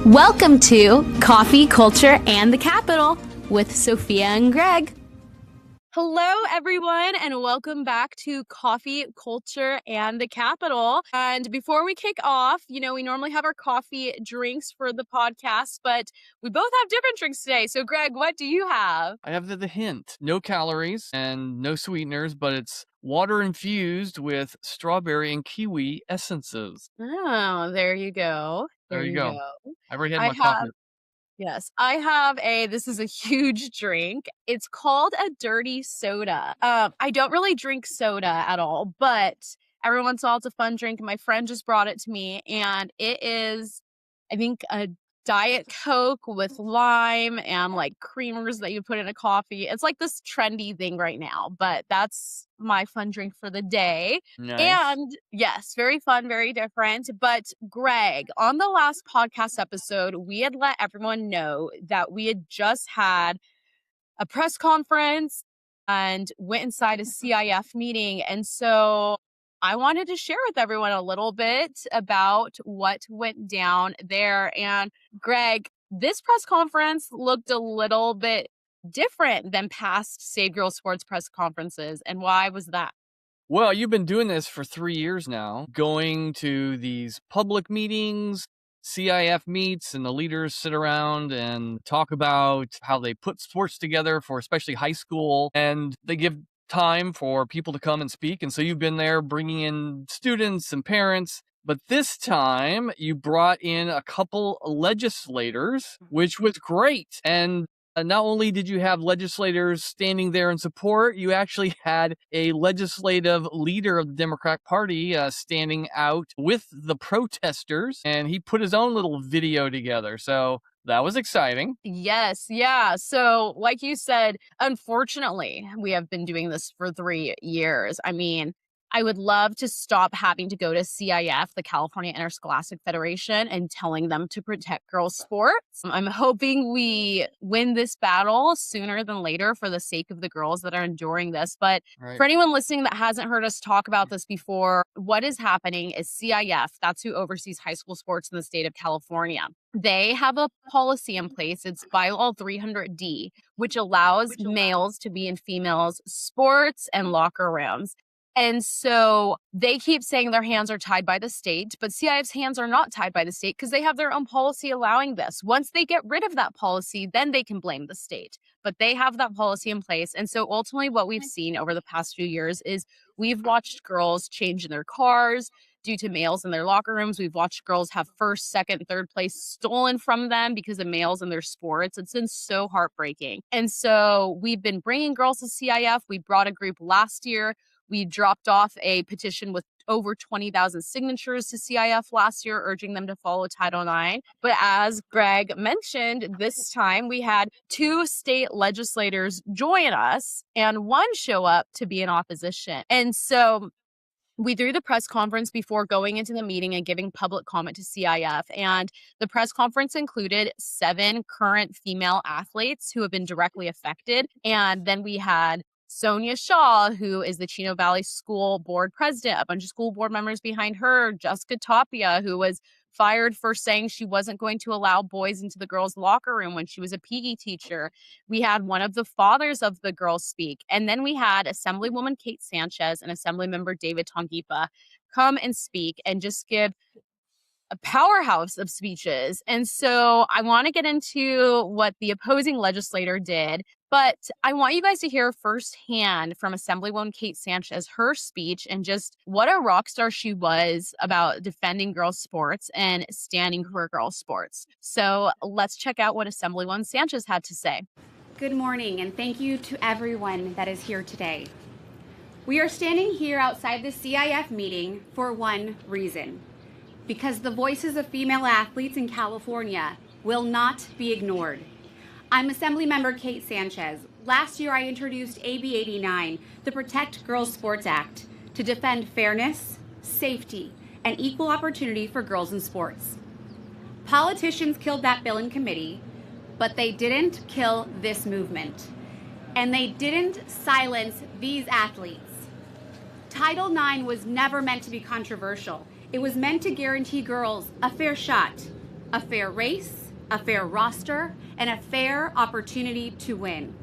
Welcome to Coffee, Culture, and the Capital with Sophia and Greg. Hello, everyone, and welcome back to Coffee, Culture, and the Capital. And before we kick off, we normally have our coffee drinks for the podcast, but we both have different drinks today. So, Greg, what do you have? I have the hint. No calories and no sweeteners, but it's water infused with strawberry and kiwi essences. Oh, there you go. There you go. I already had I my coffee. Yes, I have this is a huge drink. It's called a dirty soda. I don't really drink soda at all, but every once in a while it's a fun drink. My friend just brought it to me, and it is, I think, a Diet Coke with lime and like creamers that you put in a coffee. It's like this trendy thing right now, but that's my fun drink for the day. Nice. And yes, very fun, very different. But Greg, on the last podcast episode, we had let everyone know that we had just had a press conference and went inside a CIF meeting. And so I wanted to share with everyone a little bit about what went down there. And Greg, this press conference looked a little bit different than past Save Girls Sports press conferences. And why was that? Well, you've been doing this for 3 years now, going to these public meetings, CIF meets, and the leaders sit around and talk about how they put sports together for especially high school, and they give time for people to come and speak. And so you've been there bringing in students and parents. But this time you brought in a couple legislators, which was great. And not only did you have legislators standing there in support, you actually had a legislative leader of the Democratic Party standing out with the protesters, and he put his own little video together. So that was exciting. Yes, yeah. So like you said, unfortunately, we have been doing this for 3 years. I mean, I would love to stop having to go to CIF, the California Interscholastic Federation, and telling them to protect girls' sports. I'm hoping we win this battle sooner than later for the sake of the girls that are enduring this. But Right. For anyone listening that hasn't heard us talk about this before, what is happening is CIF, that's who oversees high school sports in the state of California. They have a policy in place. It's Bylaw 300D, which allows males to be in females' sports and locker rooms. And so they keep saying their hands are tied by the state, but CIF's hands are not tied by the state because they have their own policy allowing this. Once they get rid of that policy, then they can blame the state. But they have that policy in place. And so ultimately what we've seen over the past few years is we've watched girls change in their cars due to males in their locker rooms. We've watched girls have first, second, third place stolen from them because of males in their sports. It's been so heartbreaking. And so we've been bringing girls to CIF. We brought a group last year. We dropped off a petition with over 20,000 signatures to CIF last year, urging them to follow Title IX. But as Greg mentioned, this time we had 2 state legislators join us and 1 show up to be in opposition. And so we threw the press conference before going into the meeting and giving public comment to CIF. And the press conference included 7 current female athletes who have been directly affected. And then we had Sonia Shaw, who is the Chino Valley School Board President, a bunch of school board members behind her, Jessica Tapia, who was fired for saying she wasn't going to allow boys into the girls' locker room when she was a PE teacher. We had one of the fathers of the girls speak. And then we had Assemblywoman Kate Sanchez and Assemblymember David Tangipa come and speak and just give a powerhouse of speeches. And so I want to get into what the opposing legislator did, but I want you guys to hear firsthand from Assemblywoman Kate Sanchez, her speech, and just what a rock star she was about defending girls' sports and standing for girls' sports. So let's check out what Assemblywoman Sanchez had to say. Good morning, and thank you to everyone that is here today. We are standing here outside the CIF meeting for one reason: because the voices of female athletes in California will not be ignored. I'm Assemblymember Kate Sanchez. Last year, I introduced AB 89, the Protect Girls Sports Act, to defend fairness, safety, and equal opportunity for girls in sports. Politicians killed that bill in committee, but they didn't kill this movement. And they didn't silence these athletes. Title IX was never meant to be controversial. It was meant to guarantee girls a fair shot. a fair race, a fair roster, and a fair opportunity to win.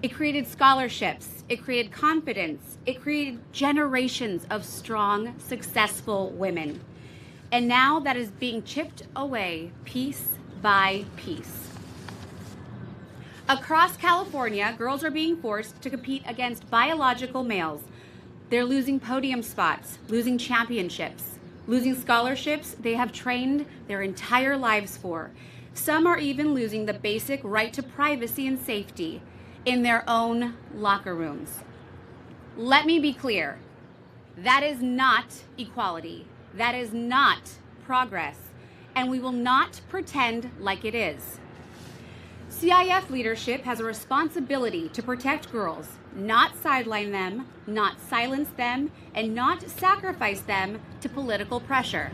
It created scholarships, it created confidence, it created generations of strong, successful women. And now that is being chipped away piece by piece. Across California, girls are being forced to compete against biological males. They're losing podium spots, losing championships, losing scholarships they have trained their entire lives for. Some are even losing the basic right to privacy and safety in their own locker rooms. Let me be clear, that is not equality. That is not progress, and we will not pretend like it is. CIF leadership has a responsibility to protect girls, not sideline them, not silence them, and not sacrifice them to political pressure.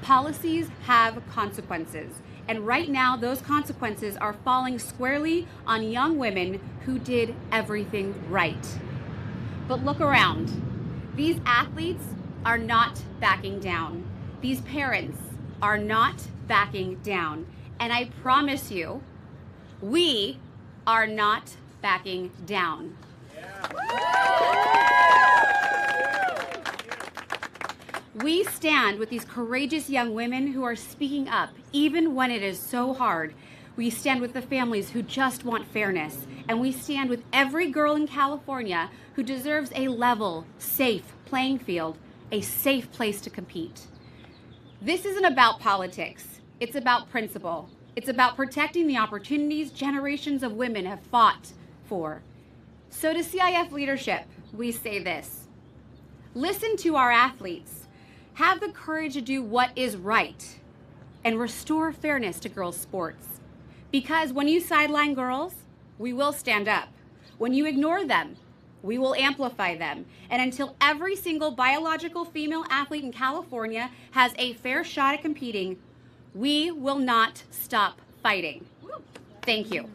Policies have consequences, and right now those consequences are falling squarely on young women who did everything right. But look around. These athletes are not backing down. These parents are not backing down. And I promise you, we are not backing down. We stand with these courageous young women who are speaking up, even when it is so hard. We stand with the families who just want fairness. And we stand with every girl in California who deserves a level, safe playing field, a safe place to compete. This isn't about politics. It's about principle. It's about protecting the opportunities generations of women have fought for. So to CIF leadership, we say this: listen to our athletes. Have the courage to do what is right and restore fairness to girls' sports. Because when you sideline girls, we will stand up. When you ignore them, we will amplify them. And until every single biological female athlete in California has a fair shot at competing, we will not stop fighting. Thank you.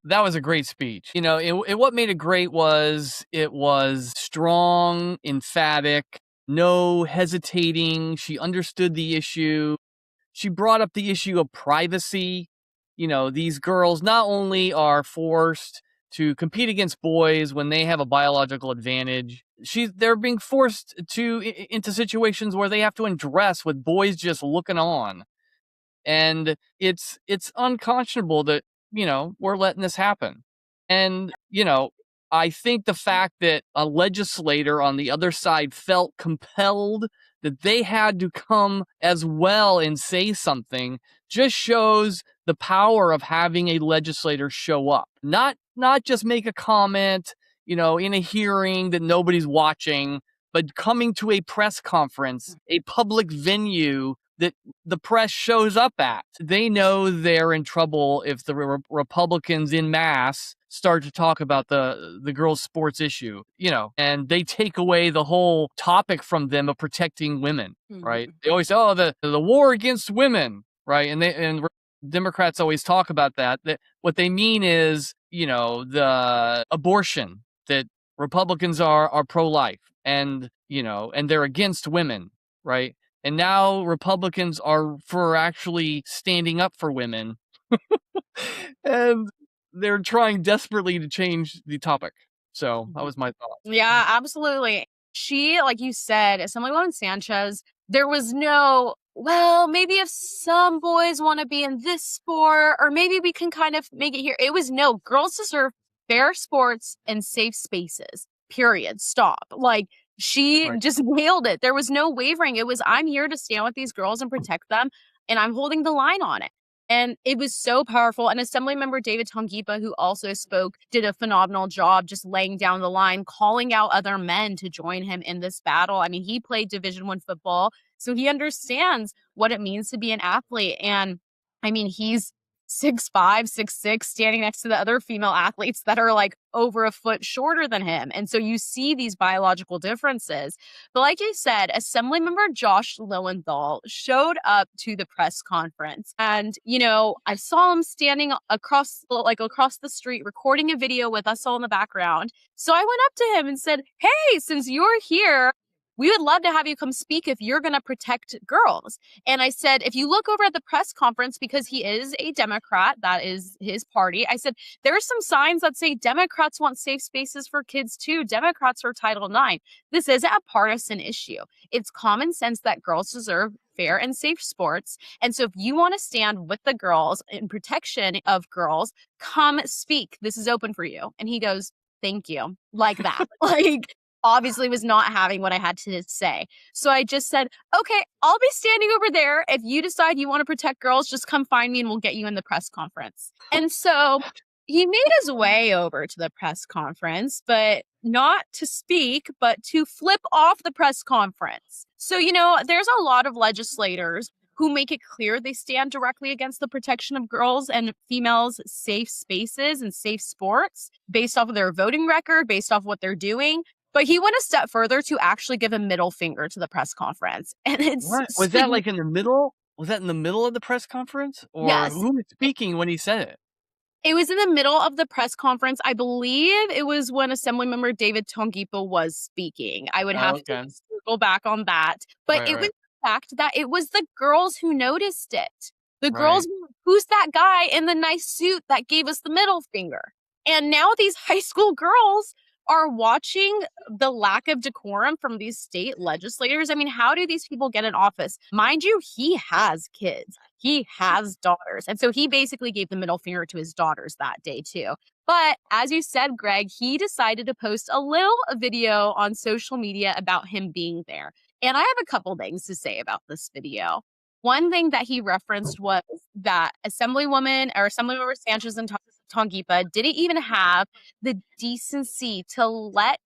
That was a great speech. You know, what made it great was it was strong, emphatic, no hesitating. She understood the issue. She brought up the issue of privacy. You know, these girls not only are forced to compete against boys when they have a biological advantage, they're being forced into situations where they have to undress with boys just looking on. And it's unconscionable that, you know, we're letting this happen. And, you know, I think the fact that a legislator on the other side felt compelled that they had to come as well and say something just shows the power of having a legislator show up. Not just make a comment, you know, in a hearing that nobody's watching, but coming to a press conference, a public venue that the press shows up at. They know they're in trouble if the Republicans in mass start to talk about the girls' sports issue, you know, and they take away the whole topic from them of protecting women, right? They always say, oh, the war against women, right? And Democrats always talk about that what they mean is, you know, the abortion, that Republicans are pro-life and, you know, and they're against women, right? And now Republicans are for actually standing up for women. And they're trying desperately to change the topic. So that was my thought. Yeah, absolutely. She, like you said, Assemblywoman Sanchez, there was no, well, maybe if some boys want to be in this sport, or maybe we can kind of make it here. It was no, girls deserve fair sports and safe spaces, period. Stop. Like, she just nailed it. There was no wavering. It was, I'm here to stand with these girls and protect them, and I'm holding the line on it. And it was so powerful. And Assemblymember David Tangipa, who also spoke, did a phenomenal job just laying down the line, calling out other men to join him in this battle. I mean, he played Division I football, so he understands what it means to be an athlete. And I mean, he's 6'5", 6'6", standing next to the other female athletes that are like over a foot shorter than him. And so you see these biological differences. But like you said, Assemblymember Josh Lowenthal showed up to the press conference. And, you know, I saw him standing across the street, recording a video with us all in the background. So I went up to him and said, hey, since you're here, we would love to have you come speak if you're going to protect girls. And I said, if you look over at the press conference, because he is a Democrat, that is his party, I said, there are some signs that say Democrats want safe spaces for kids too. Democrats are Title IX. This isn't a partisan issue. It's common sense that girls deserve fair and safe sports. And so if you want to stand with the girls in protection of girls, come speak. This is open for you. And he goes, thank you. Like that. Like, obviously was not having what I had to say. So I just said, okay, I'll be standing over there. If you decide you want to protect girls, just come find me and we'll get you in the press conference. And so he made his way over to the press conference, but not to speak, but to flip off the press conference. So, there's a lot of legislators who make it clear they stand directly against the protection of girls and females' safe spaces and safe sports based off of their voting record, based off what they're doing. But he went a step further to actually give a middle finger to the press conference. And it's What? Was that like in the middle? Was that in the middle of the press conference? Or Yes. who was speaking when he said it? It was in the middle of the press conference. I believe it was when Assemblymember David Tangipa was speaking. I would have to circle back on that. But Right, it right. was the fact that it was the girls who noticed it. The Right. girls, who's that guy in the nice suit that gave us the middle finger? And now these high school girls are watching the lack of decorum from these state legislators. I mean, how do these people get in office? Mind you, he has kids. He has daughters. And so he basically gave the middle finger to his daughters that day too. But as you said, Greg, he decided to post a little video on social media about him being there. And I have a couple things to say about this video. One thing that he referenced was that Assemblymember Sanchez and Tangipa didn't even have the decency to let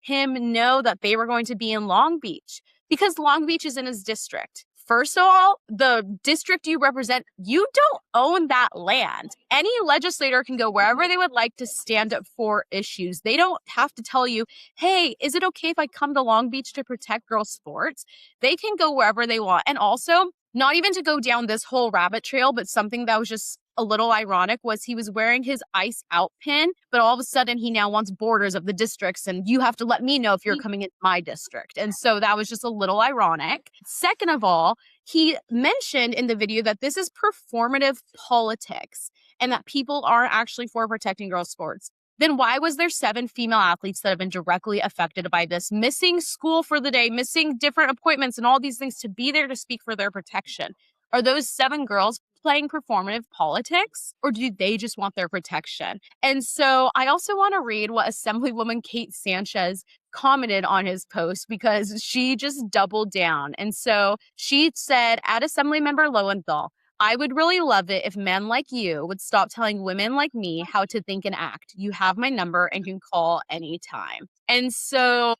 him know that they were going to be in Long Beach, because Long Beach is in his district. First of all, the district you represent, you don't own that land. Any legislator can go wherever they would like to stand up for issues. They don't have to tell you, hey, is it okay if I come to Long Beach to protect girls' sports? They can go wherever they want. And also, not even to go down this whole rabbit trail, but something that was just a little ironic was he was wearing his ICE out pin, but all of a sudden he now wants borders of the districts and you have to let me know if you're coming into my district. And so that was just a little ironic. Second of all, he mentioned in the video that this is performative politics and that people aren't actually for protecting girls' sports. Then why was there 7 female athletes that have been directly affected by this, missing school for the day, missing different appointments and all these things to be there to speak for their protection? Are those 7 girls playing performative politics, or do they just want their protection? And so I also want to read what Assemblywoman Kate Sanchez commented on his post, because she just doubled down. And so she said, at Assemblymember Lowenthal, I would really love it if men like you would stop telling women like me how to think and act. You have my number and can call anytime. And so,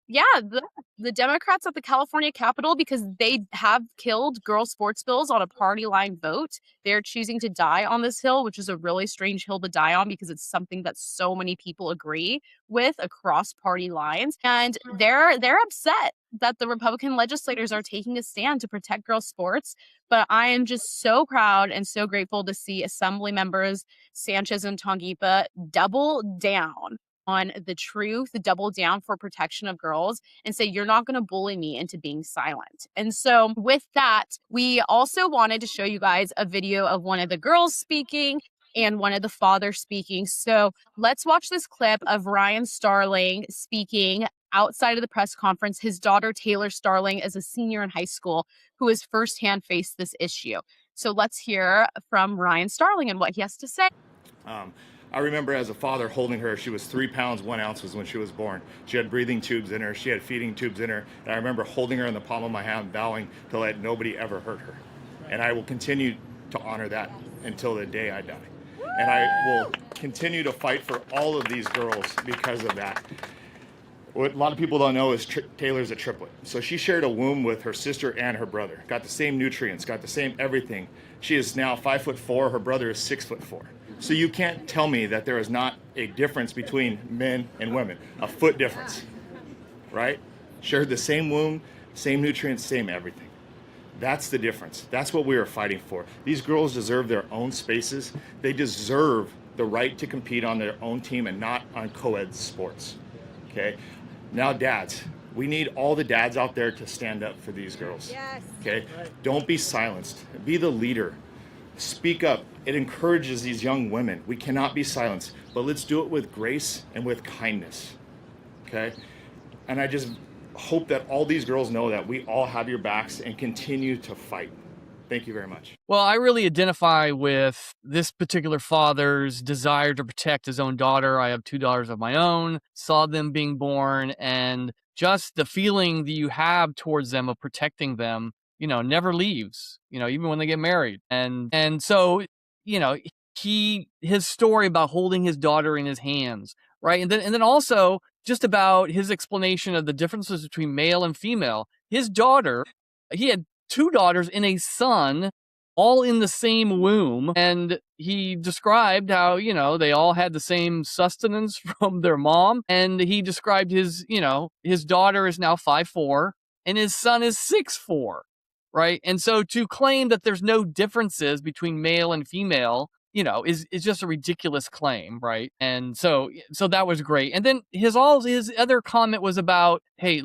yeah, the Democrats at the California Capitol, because they have killed girl sports bills on a party line vote, they're choosing to die on this hill, which is a really strange hill to die on because it's something that so many people agree with across party lines. And they're upset that the Republican legislators are taking a stand to protect girls' sports. But I am just so proud and so grateful to see Assembly members Sanchez and Tangipa double down on the truth, double down for protection of girls, and say, you're not going to bully me into being silent. And so with that, we also wanted to show you guys a video of one of the girls speaking and one of the fathers speaking. So let's watch this clip of Ryan Starling speaking outside of the press conference. His daughter, Taylor Starling, is a senior in high school who has firsthand faced this issue. So let's hear from Ryan Starling and what he has to say. I remember as a father holding her. She was 3 pounds 1 ounce when she was born. She had breathing tubes in her. She had feeding tubes in her. And I remember holding her in the palm of my hand, vowing to let nobody ever hurt her. And I will continue to honor that until the day I die. And I will continue to fight for all of these girls because of that. What a lot of people don't know is Taylor's a triplet. So she shared a womb with her sister and her brother. Got the same nutrients, got the same everything. She is now 5'4". Her brother is 6'4". So you can't tell me that there is not a difference between men and women, a foot difference, right? Shared the same womb, same nutrients, same everything. That's the difference. That's what we are fighting for. These girls deserve their own spaces. They deserve the right to compete on their own team and not on co-ed sports, okay? Now, dads, We need all the dads out there to stand up for these girls. Yes. Okay? Don't be silenced. Be the leader. Speak up. It encourages these young women. We cannot be silenced, but let's do it with grace and with kindness. Okay? And I just hope that all these girls know that we all have your backs and continue to fight. Thank you very much. Well, I really identify with this particular father's desire to protect his own daughter. I have 2 daughters of my own, saw them being born, and just the feeling that you have towards them of protecting them, never leaves, even when they get married. And so, his story about holding his daughter in his hands, right? And then also just about his explanation of the differences between male and female. His daughter, he had 2 daughters and a son, all in the same womb. And he described how, they all had the same sustenance from their mom. And he described his daughter is now 5'4" and his son is 6'4", right? And so to claim that there's no differences between male and female, is just a ridiculous claim, right? And so that was great. And then his other comment was about, hey,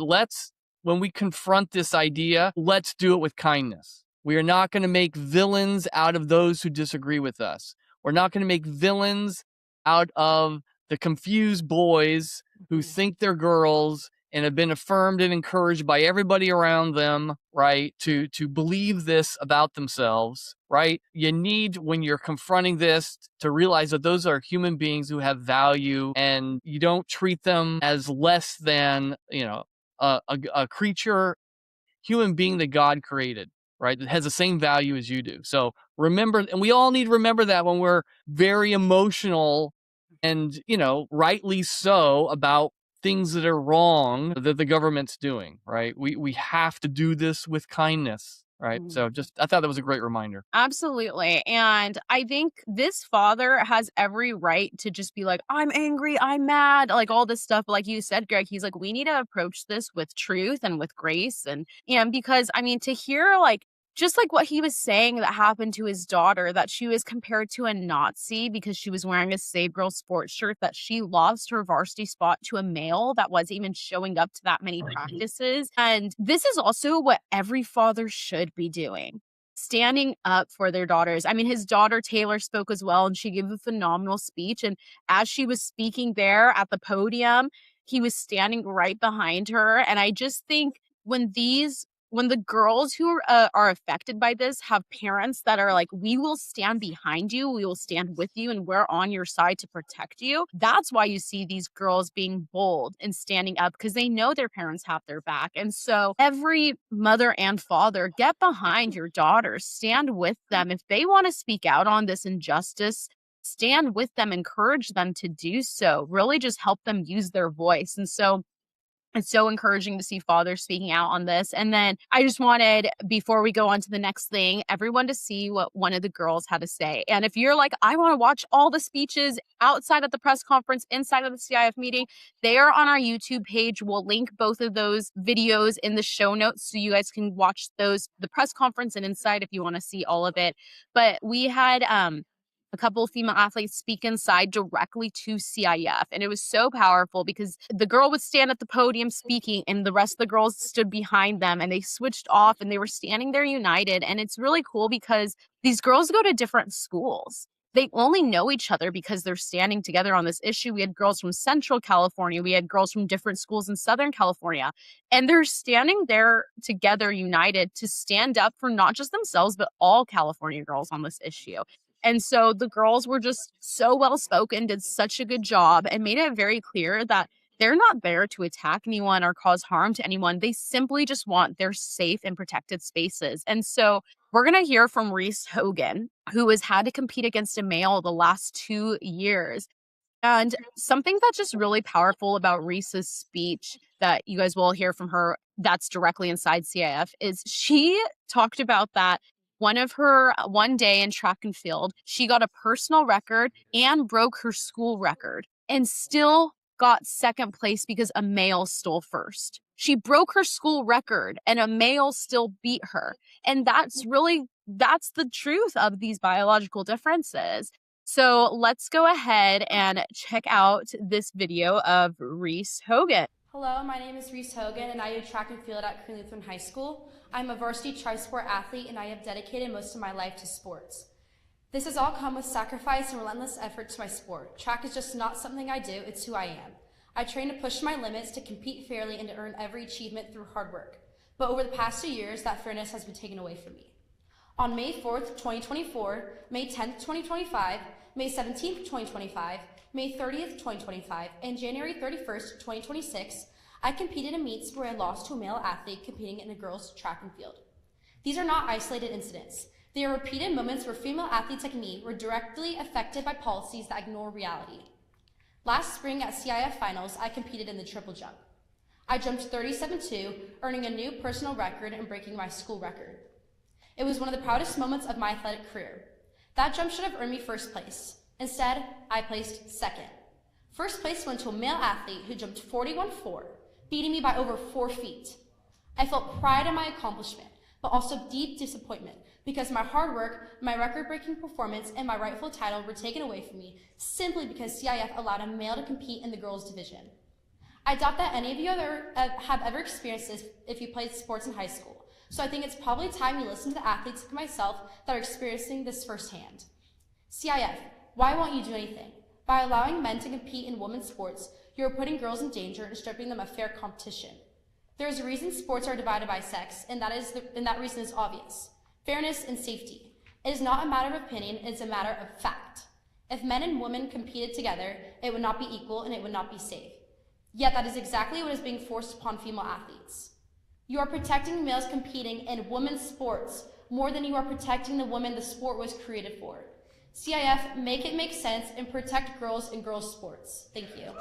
when we confront this idea, let's do it with kindness. We are not going to make villains out of those who disagree with us. We're not going to make villains out of the confused boys who think they're girls and have been affirmed and encouraged by everybody around them, right, to believe this about themselves, right? You need, when you're confronting this, to realize that those are human beings who have value, and you don't treat them as less than, a creature, human being that God created, right? That has the same value as you do. So remember, and we all need to remember that when we're very emotional and, rightly so, about things that are wrong that the government's doing, right? We have to do this with kindness, right? So I thought that was a great reminder. Absolutely. And I think this father has every right to just be like, I'm angry, I'm mad, like all this stuff. But like you said, Greg, he's like, we need to approach this with truth and with grace. And because, to hear just like what he was saying that happened to his daughter, that she was compared to a Nazi because she was wearing a Save Girl sports shirt, that she lost her varsity spot to a male that wasn't even showing up to that many practices. And this is also what every father should be doing. Standing up for their daughters. His daughter Taylor spoke as well, and she gave a phenomenal speech. And as she was speaking there at the podium, he was standing right behind her. And I just think when the girls who are affected by this have parents that are like, we will stand behind you, we will stand with you, and we're on your side to protect you. That's why you see these girls being bold and standing up, because they know their parents have their back. And so every mother and father, get behind your daughters, stand with them. If they want to speak out on this injustice, stand with them, encourage them to do so, really just help them use their voice. And so it's so encouraging to see fathers speaking out on this. And then I just wanted, before we go on to the next thing, everyone to see what one of the girls had to say. And if you're like, I want to watch all the speeches outside of the press conference, inside of the CIF meeting, they are on our YouTube page. We'll link both of those videos in the show notes so you guys can watch those, the press conference and inside, if you want to see all of it. But we had a couple of female athletes speak inside directly to CIF. And it was so powerful because the girl would stand at the podium speaking and the rest of the girls stood behind them, and they switched off and they were standing there united. And it's really cool because these girls go to different schools. They only know each other because they're standing together on this issue. We had girls from Central California. We had girls from different schools in Southern California. And they're standing there together, united, to stand up for not just themselves, but all California girls on this issue. And so the girls were just so well spoken, did such a good job, and made it very clear that they're not there to attack anyone or cause harm to anyone. They simply just want their safe and protected spaces. And so we're going to hear from Reese Hogan, who has had to compete against a male the last 2 years. And something that's just really powerful about Reese's speech that you guys will hear from her that's directly inside CIF is she talked about that one day in track and field, she got a personal record and broke her school record and still got second place because a male stole first. She broke her school record and a male still beat her. And that's the truth of these biological differences. So let's go ahead and check out this video of Reese Hogan. Hello, my name is Reese Hogan, and I do track and field at Korean Lutheran High School. I'm a varsity tri-sport athlete, and I have dedicated most of my life to sports. This has all come with sacrifice and relentless effort to my sport. Track is just not something I do, it's who I am. I train to push my limits, to compete fairly, and to earn every achievement through hard work. But over the past 2 years, that fairness has been taken away from me. On May 4th, 2024, May 10th, 2025, May 17th, 2025, May 30th, 2025, and January 31st, 2026, I competed in meets where I lost to a male athlete competing in a girls' track and field. These are not isolated incidents. They are repeated moments where female athletes like me were directly affected by policies that ignore reality. Last spring at CIF finals, I competed in the triple jump. I jumped 37.2, earning a new personal record and breaking my school record. It was one of the proudest moments of my athletic career. That jump should have earned me first place. Instead, I placed second. First place went to a male athlete who jumped 41.4, beating me by over 4 feet. I felt pride in my accomplishment, but also deep disappointment because my hard work, my record-breaking performance, and my rightful title were taken away from me simply because CIF allowed a male to compete in the girls' division. I doubt that any of you have ever experienced this if you played sports in high school, so I think it's probably time you listen to the athletes like myself that are experiencing this firsthand. CIF, why won't you do anything? By allowing men to compete in women's sports, you are putting girls in danger and stripping them of fair competition. There is a reason sports are divided by sex, and that reason is obvious. Fairness and safety. It is not a matter of opinion, it is a matter of fact. If men and women competed together, it would not be equal and it would not be safe. Yet that is exactly what is being forced upon female athletes. You are protecting males competing in women's sports more than you are protecting the women the sport was created for. CIF, make it make sense and protect girls in girls' sports. Thank you.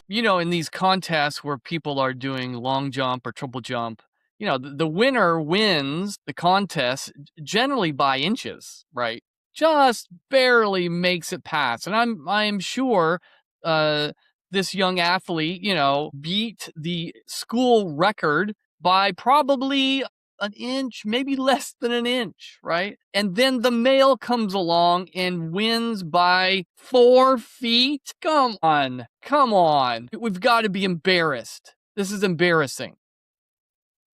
You know, in these contests where people are doing long jump or triple jump, you know, the winner wins the contest generally by inches, right? Just barely makes it past. And I'm sure this young athlete, you know, beat the school record by probably an inch, maybe less than an inch, right? And then the male comes along and wins by 4 feet. Come on. We've got to be embarrassed. This is embarrassing,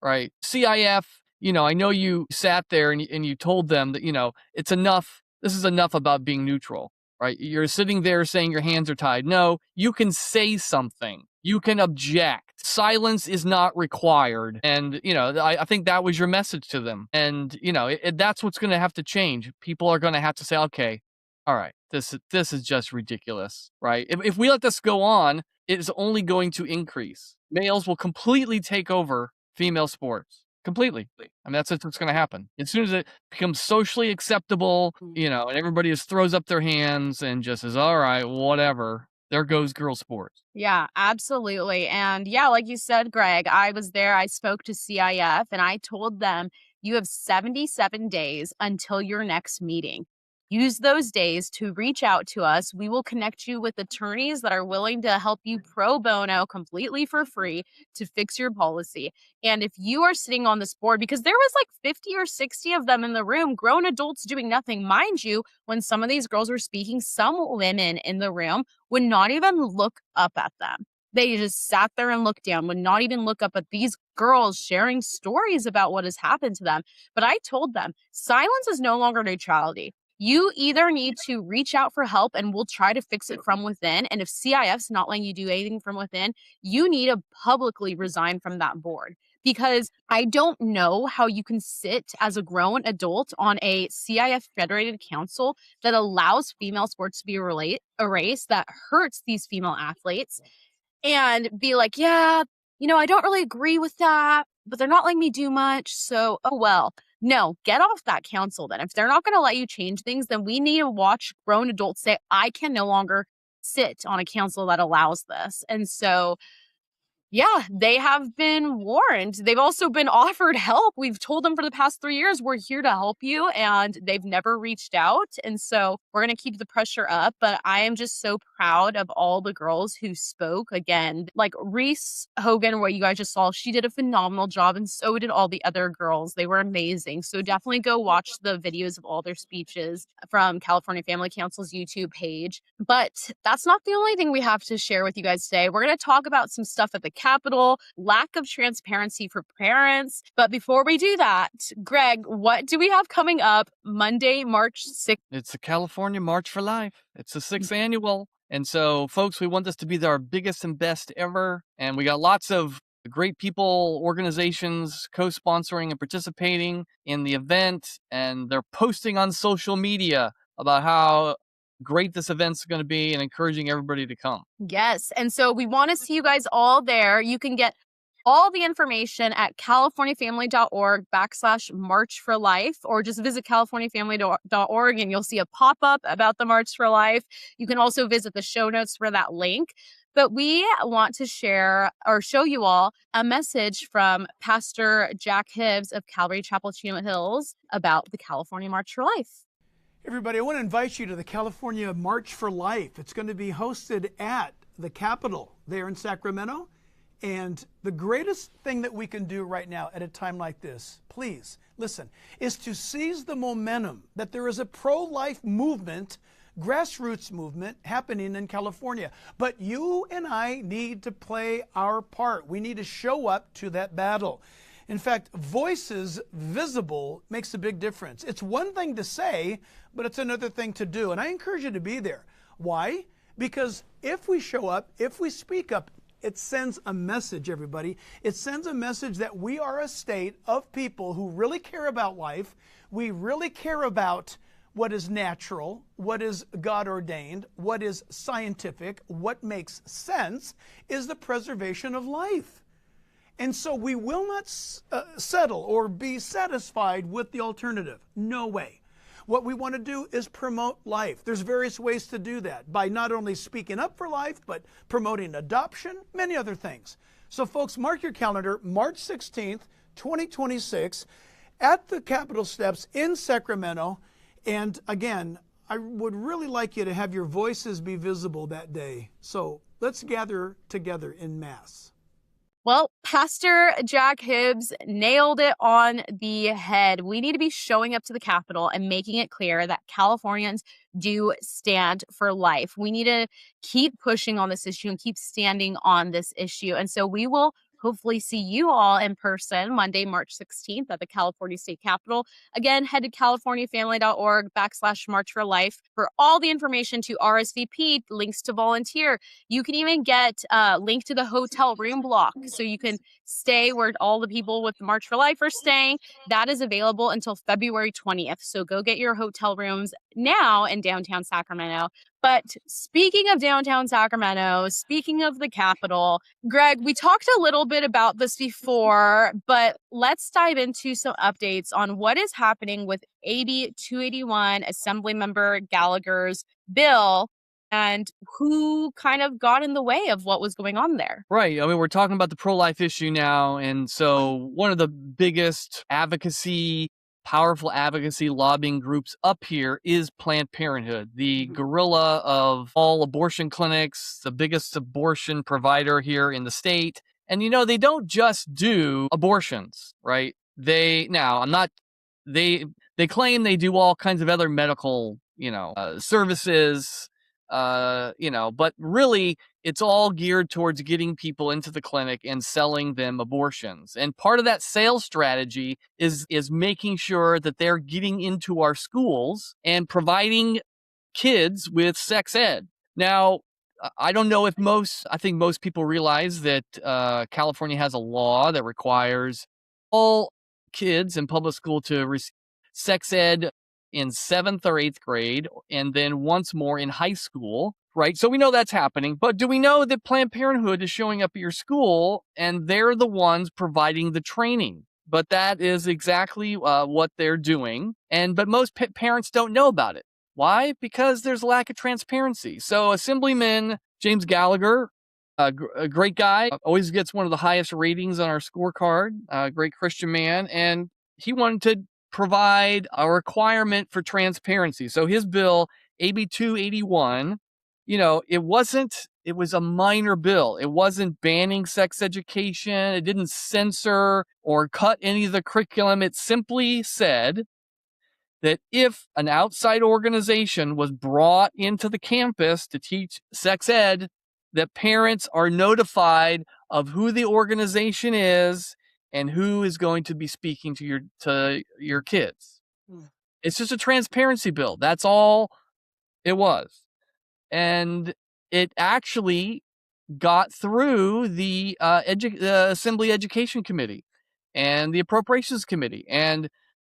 right? CIF, you know, I know you sat there and you told them that, you know, it's enough. This is enough about being neutral, right? You're sitting there saying your hands are tied. No, you can say something. You can object. Silence is not required. And, you know, I think that was your message to them. And, you know, that's what's going to have to change. People are going to have to say, okay, all right, this is just ridiculous, right? If we let this go on, it is only going to increase. Males will completely take over female sports. Completely. I mean, that's what's going to happen. As soon as it becomes socially acceptable, you know, and everybody just throws up their hands and just says, all right, whatever. There goes girl sports. Yeah, absolutely. And yeah, like you said, Greg, I was there. I spoke to CIF and I told them you have 77 days until your next meeting. Use those days to reach out to us. We will connect you with attorneys that are willing to help you pro bono completely for free to fix your policy. And if you are sitting on this board, because there was like 50 or 60 of them in the room, grown adults doing nothing. Mind you, when some of these girls were speaking, some women in the room would not even look up at them. They just sat there and looked down, would not even look up at these girls sharing stories about what has happened to them. But I told them, silence is no longer neutrality. You either need to reach out for help and we'll try to fix it from within. And if CIF's not letting you do anything from within, you need to publicly resign from that board. Because I don't know how you can sit as a grown adult on a CIF federated council that allows female sports to be erased, that hurts these female athletes, and be like, yeah, you know, I don't really agree with that, but they're not letting me do much. So, oh, well. No, get off that council then. If they're not going to let you change things, then we need to watch grown adults say, I can no longer sit on a council that allows this. And so Yeah, they have been warned. They've also been offered help. We've told them for the past 3 years, we're here to help you, and they've never reached out. And so we're going to keep the pressure up. But I am just so proud of all the girls who spoke. Again, like Reese Hogan, what you guys just saw, she did a phenomenal job, and so did all the other girls. They were amazing. So definitely go watch the videos of all their speeches from California Family Council's YouTube page. But that's not the only thing we have to share with you guys today. We're going to talk about some stuff at the Capitol, lack of transparency for parents. But before we do that, Greg, what do we have coming up Monday, March 6th? It's the California March for Life. It's the 6th annual. And so, folks, we want this to be our biggest and best ever. And we got lots of great people, organizations co-sponsoring and participating in the event. And they're posting on social media about how great this event's going to be and encouraging everybody to come. Yes. And so we want to see you guys all there. You can get all the information at californiafamily.org/March for Life, or just visit californiafamily.org and you'll see a pop-up about the March for Life. You can also visit the show notes for that link. But we want to share or show you all a message from Pastor Jack Hibbs of Calvary Chapel, Chino Hills about the California March for Life. Everybody, I want to invite you to the California March for Life. It's going to be hosted at the Capitol there in Sacramento. And the greatest thing that we can do right now at a time like this, please listen, is to seize the momentum that there is a pro-life movement, grassroots movement happening in California. But you and I need to play our part. We need to show up to that battle. In fact, voices visible makes a big difference. It's one thing to say, but it's another thing to do. And I encourage you to be there. Why? Because if we show up, if we speak up, it sends a message, everybody. It sends a message that we are a state of people who really care about life. We really care about what is natural, what is God ordained, what is scientific, what makes sense is the preservation of life. And so we will not settle or be satisfied with the alternative. No way. What we want to do is promote life. There's various ways to do that by not only speaking up for life, but promoting adoption, many other things. So folks, mark your calendar, March 16th, 2026, at the Capitol steps in Sacramento. And again, I would really like you to have your voices be visible that day. So let's gather together in mass. Well, Pastor Jack Hibbs nailed it on the head. We need to be showing up to the Capitol and making it clear that Californians do stand for life. We need to keep pushing on this issue and keep standing on this issue. And so we will hopefully see you all in person Monday, March 16th at the California State Capitol. Again, head to californiafamily.org/March for Life for all the information to RSVP, links to volunteer. You can even get a link to the hotel room block so you can stay where all the people with the March for Life are staying. That is available until February 20th. So go get your hotel rooms now in downtown Sacramento. But speaking of downtown Sacramento, speaking of the Capitol, Greg, we talked a little bit about this before, but let's dive into some updates on what is happening with AB 281, Assemblymember Gallagher's bill, and who kind of got in the way of what was going on there. Right. I mean, we're talking about the pro-life issue now. And so one of the biggest powerful advocacy lobbying groups up here is Planned Parenthood, the gorilla of all abortion clinics, the biggest abortion provider here in the state. And, you know, they don't just do abortions, right? They claim they do all kinds of other medical, services, but really it's all geared towards getting people into the clinic and selling them abortions. And part of that sales strategy is making sure that they're getting into our schools and providing kids with sex ed. Now, I don't know if I think most people realize that California has a law that requires all kids in public school to receive sex ed in 7th or 8th grade, and then once more in high school, right? So we know that's happening, but do we know that Planned Parenthood is showing up at your school and they're the ones providing the training? But that is exactly what they're doing. But most parents don't know about it. Why? Because there's a lack of transparency. So Assemblyman James Gallagher A great guy, always gets one of the highest ratings on our scorecard, great Christian man. And he wanted to provide a requirement for transparency. So his bill, AB 281, it was a minor bill. It wasn't banning sex education. It didn't censor or cut any of the curriculum. It simply said that if an outside organization was brought into the campus to teach sex ed, that parents are notified of who the organization is and who is going to be speaking to your kids. It's just a transparency bill. That's all it was. And it actually got through the Assembly Education Committee and the Appropriations Committee,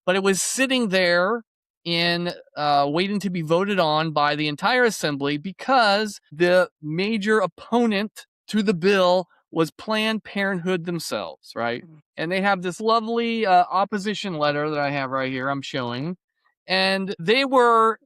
but it was sitting there in waiting to be voted on by the entire Assembly because the major opponent to the bill was Planned Parenthood themselves, right? And they have this lovely opposition letter that I have right here. I'm showing, and they were.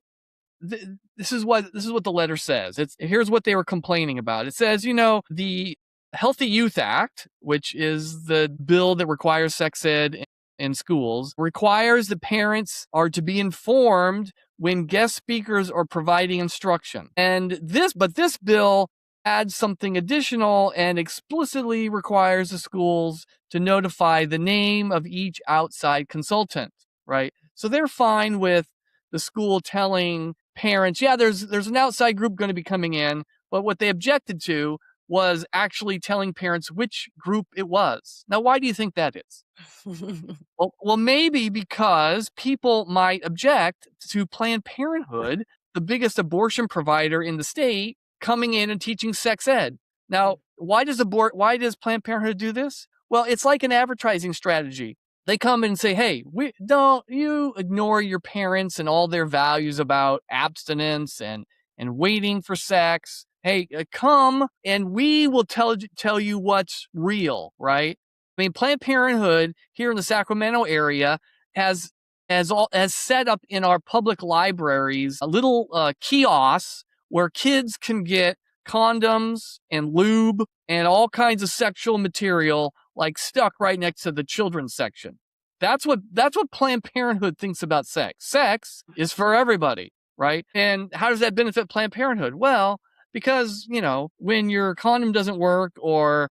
This is what the letter says. Here's what they were complaining about. It says, the Healthy Youth Act, which is the bill that requires sex ed in schools, requires the parents are to be informed when guest speakers are providing instruction. But this bill adds something additional and explicitly requires the schools to notify the name of each outside consultant, right? So they're fine with the school telling parents, yeah, there's an outside group going to be coming in, but what they objected to was actually telling parents which group it was. Now, why do you think that is? Well, maybe because people might object to Planned Parenthood, the biggest abortion provider in the state, coming in and teaching sex ed. Now, why does Planned Parenthood do this? Well, it's like an advertising strategy. They come and say, hey, don't you ignore your parents and all their values about abstinence and waiting for sex. Hey, come and we will tell you what's real, right? I mean, Planned Parenthood here in the Sacramento area has set up in our public libraries a little kiosks where kids can get condoms and lube and all kinds of sexual material like stuck right next to the children's section. That's what Planned Parenthood thinks about sex. Sex is for everybody, right? And how does that benefit Planned Parenthood? Well, because, when your condom doesn't work or,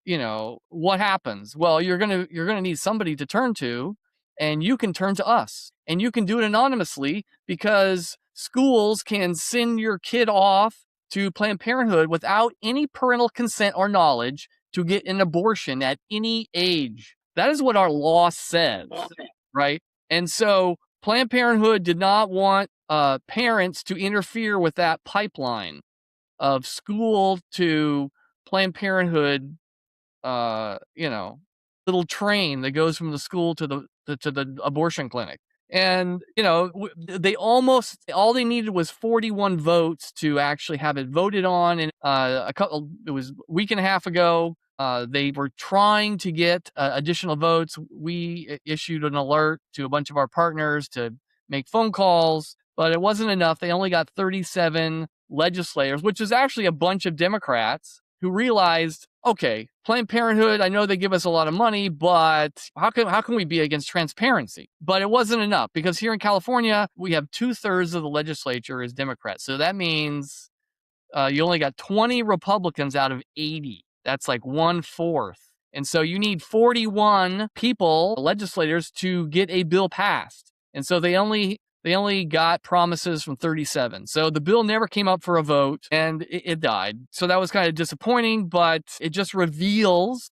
what happens? Well, you're going to need somebody to turn to, and you can turn to us. And you can do it anonymously because schools can send your kid off to Planned Parenthood without any parental consent or knowledge to get an abortion at any age. That is what our law says, right? And so Planned Parenthood did not want parents to interfere with that pipeline of school to Planned Parenthood, little train that goes from the school to the abortion clinic. And, all they needed was 41 votes to actually have it voted on. And it was a week and a half ago. They were trying to get additional votes. We issued an alert to a bunch of our partners to make phone calls, but it wasn't enough. They only got 37 legislators, which is actually a bunch of Democrats who realized, okay, Planned Parenthood, I know they give us a lot of money, but how can we be against transparency? But it wasn't enough because here in California, we have 2/3 of the legislature is Democrats. So that means you only got 20 Republicans out of 80. That's like 1/4. And so you need 41 legislators to get a bill passed. And so they only got promises from 37. So the bill never came up for a vote and it died. So that was kind of disappointing, but it just reveals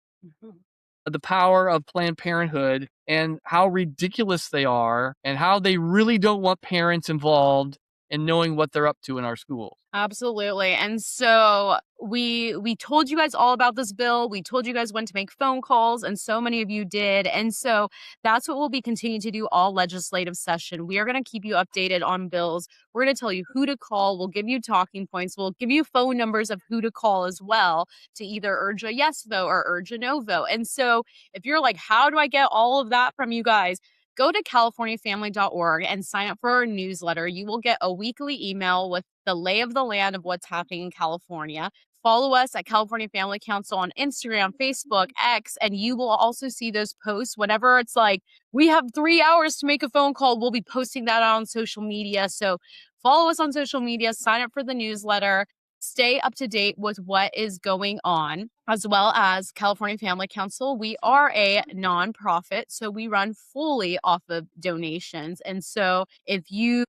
the power of Planned Parenthood and how ridiculous they are and how they really don't want parents involved in knowing what they're up to in our schools. Absolutely. And so we told you guys all about this bill. We told you guys when to make phone calls, and so many of you did. And so that's what we'll be continuing to do all legislative session. We are going to keep you updated on bills. We're going to tell you who to call. We'll give you talking points. We'll give you phone numbers of who to call as well to either urge a yes vote or urge a no vote. And so if you're like, how do I get all of that from you guys? Go to californiafamily.org and sign up for our newsletter. You will get a weekly email with the lay of the land of what's happening in California. Follow us at California Family Council on Instagram, Facebook, X, and you will also see those posts whenever it's like, we have 3 hours to make a phone call. We'll be posting that on social media. So follow us on social media, sign up for the newsletter, stay up to date with what is going on, as well as California Family Council. We are a nonprofit, so we run fully off of donations. And so if you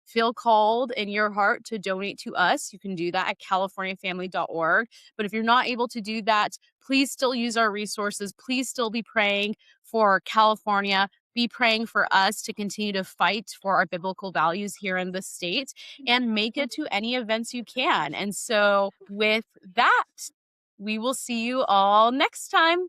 feel called in your heart to donate to us, you can do that at californiafamily.org. But if you're not able to do that, please still use our resources. Please still be praying for California. Be praying for us to continue to fight for our biblical values here in the state and make it to any events you can. And so with that, we will see you all next time.